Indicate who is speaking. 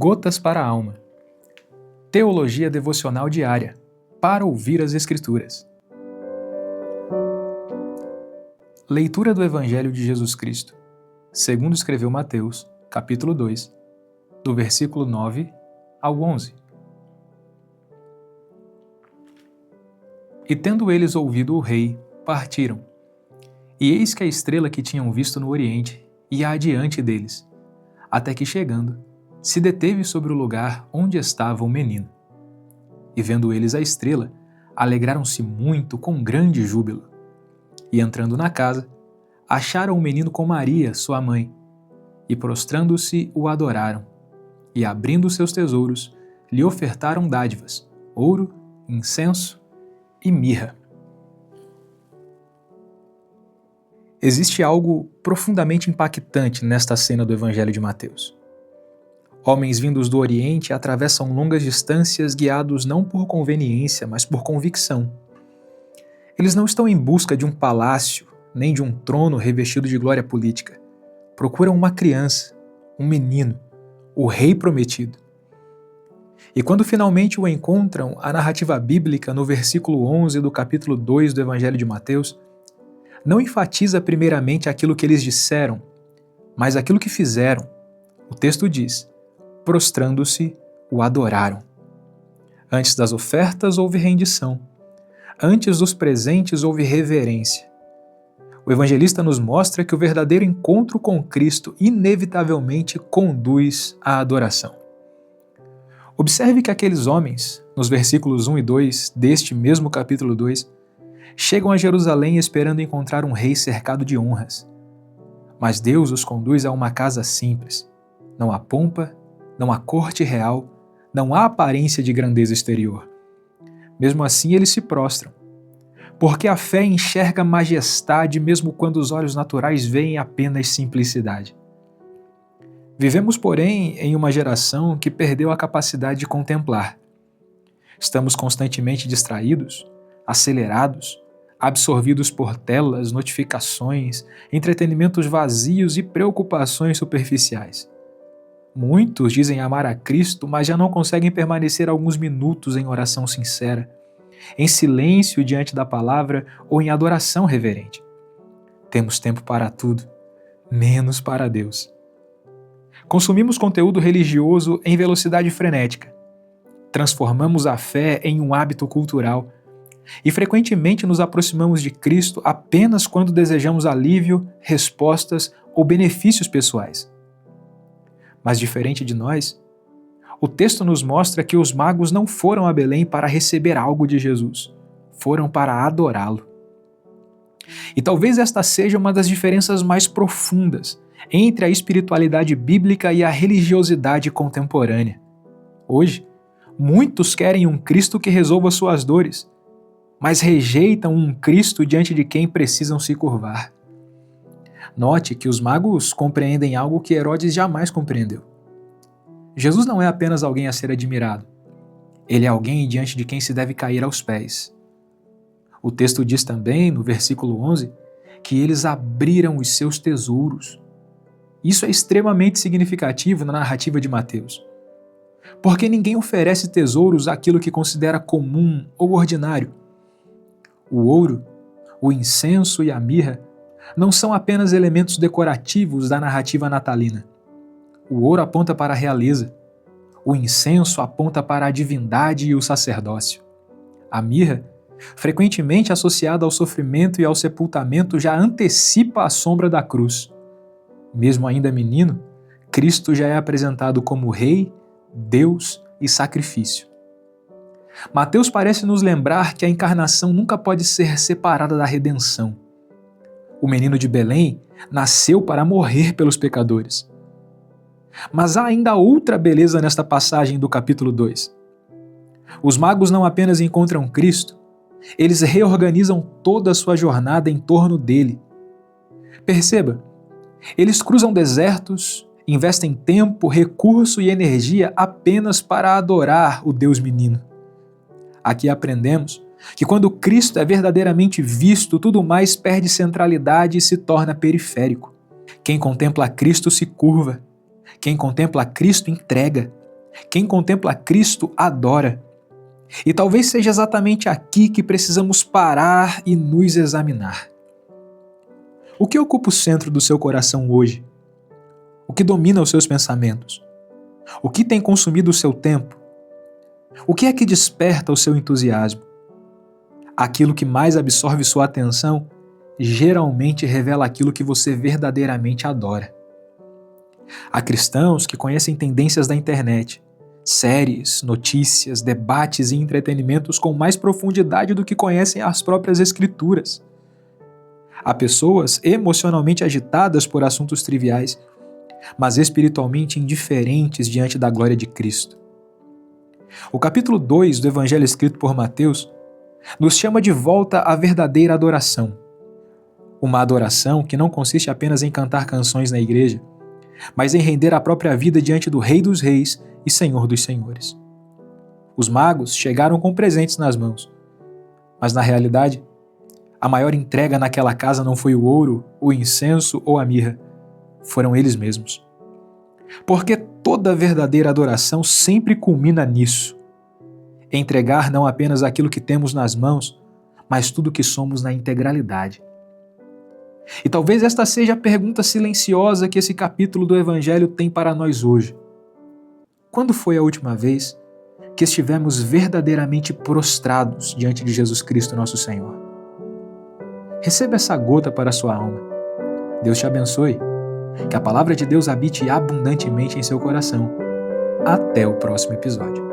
Speaker 1: Gotas para a Alma. Teologia devocional diária, para ouvir as Escrituras. Leitura do Evangelho de Jesus Cristo, segundo escreveu Mateus, capítulo 2, do versículo 9 ao 11. E tendo eles ouvido o rei, partiram. E eis que a estrela que tinham visto no oriente ia adiante deles, até que chegando, se deteve sobre o lugar onde estava o menino. E vendo eles a estrela, alegraram-se muito com grande júbilo. E entrando na casa, acharam o menino com Maria, sua mãe, e prostrando-se o adoraram. E abrindo seus tesouros, lhe ofertaram dádivas, ouro, incenso e mirra. Existe algo profundamente impactante nesta cena do Evangelho de Mateus. Homens vindos do Oriente atravessam longas distâncias guiados não por conveniência, mas por convicção. Eles não estão em busca de um palácio, nem de um trono revestido de glória política. Procuram uma criança, um menino, o rei prometido. E quando finalmente o encontram, a narrativa bíblica, no versículo 11 do capítulo 2 do Evangelho de Mateus, não enfatiza primeiramente aquilo que eles disseram, mas aquilo que fizeram. O texto diz: prostrando-se, o adoraram. Antes das ofertas houve rendição. Antes dos presentes houve reverência. O evangelista nos mostra que o verdadeiro encontro com Cristo inevitavelmente conduz à adoração. Observe que aqueles homens, nos versículos 1 e 2 deste mesmo capítulo 2, chegam a Jerusalém esperando encontrar um rei cercado de honras. Mas Deus os conduz a uma casa simples. Não há pompa, não há corte real, não há aparência de grandeza exterior. Mesmo assim, eles se prostram, porque a fé enxerga majestade mesmo quando os olhos naturais veem apenas simplicidade. Vivemos, porém, em uma geração que perdeu a capacidade de contemplar. Estamos constantemente distraídos, acelerados, absorvidos por telas, notificações, entretenimentos vazios e preocupações superficiais. Muitos dizem amar a Cristo, mas já não conseguem permanecer alguns minutos em oração sincera, em silêncio diante da palavra ou em adoração reverente. Temos tempo para tudo, menos para Deus. Consumimos conteúdo religioso em velocidade frenética. Transformamos a fé em um hábito cultural e frequentemente nos aproximamos de Cristo apenas quando desejamos alívio, respostas ou benefícios pessoais. Mas diferente de nós, o texto nos mostra que os magos não foram a Belém para receber algo de Jesus, foram para adorá-lo. E talvez esta seja uma das diferenças mais profundas entre a espiritualidade bíblica e a religiosidade contemporânea. Hoje, muitos querem um Cristo que resolva suas dores, mas rejeitam um Cristo diante de quem precisam se curvar. Note que os magos compreendem algo que Herodes jamais compreendeu. Jesus não é apenas alguém a ser admirado. Ele é alguém diante de quem se deve cair aos pés. O texto diz também, no versículo 11, que eles abriram os seus tesouros. Isso é extremamente significativo na narrativa de Mateus. Porque ninguém oferece tesouros àquilo que considera comum ou ordinário. O ouro, o incenso e a mirra não são apenas elementos decorativos da narrativa natalina. O ouro aponta para a realeza. O incenso aponta para a divindade e o sacerdócio. A mirra, frequentemente associada ao sofrimento e ao sepultamento, já antecipa a sombra da cruz. Mesmo ainda menino, Cristo já é apresentado como Rei, Deus e sacrifício. Mateus parece nos lembrar que a encarnação nunca pode ser separada da redenção. O menino de Belém nasceu para morrer pelos pecadores. Mas há ainda outra beleza nesta passagem do capítulo 2. Os magos não apenas encontram Cristo, eles reorganizam toda a sua jornada em torno dele. Perceba, eles cruzam desertos, investem tempo, recurso e energia apenas para adorar o Deus menino. Aqui aprendemos que quando Cristo é verdadeiramente visto, tudo mais perde centralidade e se torna periférico. Quem contempla Cristo se curva. Quem contempla Cristo entrega. Quem contempla Cristo adora. E talvez seja exatamente aqui que precisamos parar e nos examinar. O que ocupa o centro do seu coração hoje? O que domina os seus pensamentos? O que tem consumido o seu tempo? O que é que desperta o seu entusiasmo? Aquilo que mais absorve sua atenção geralmente revela aquilo que você verdadeiramente adora. Há cristãos que conhecem tendências da internet, séries, notícias, debates e entretenimentos com mais profundidade do que conhecem as próprias Escrituras. Há pessoas emocionalmente agitadas por assuntos triviais, mas espiritualmente indiferentes diante da glória de Cristo. O capítulo 2 do Evangelho escrito por Mateus nos chama de volta à verdadeira adoração. Uma adoração que não consiste apenas em cantar canções na igreja, mas em render a própria vida diante do Rei dos Reis e Senhor dos Senhores. Os magos chegaram com presentes nas mãos, mas na realidade, a maior entrega naquela casa não foi o ouro, o incenso ou a mirra, foram eles mesmos. Porque toda verdadeira adoração sempre culmina nisso: entregar não apenas aquilo que temos nas mãos, mas tudo que somos na integralidade. E talvez esta seja a pergunta silenciosa que esse capítulo do Evangelho tem para nós hoje. Quando foi a última vez que estivemos verdadeiramente prostrados diante de Jesus Cristo, nosso Senhor? Receba essa gota para a sua alma. Deus te abençoe. Que a palavra de Deus habite abundantemente em seu coração. Até o próximo episódio.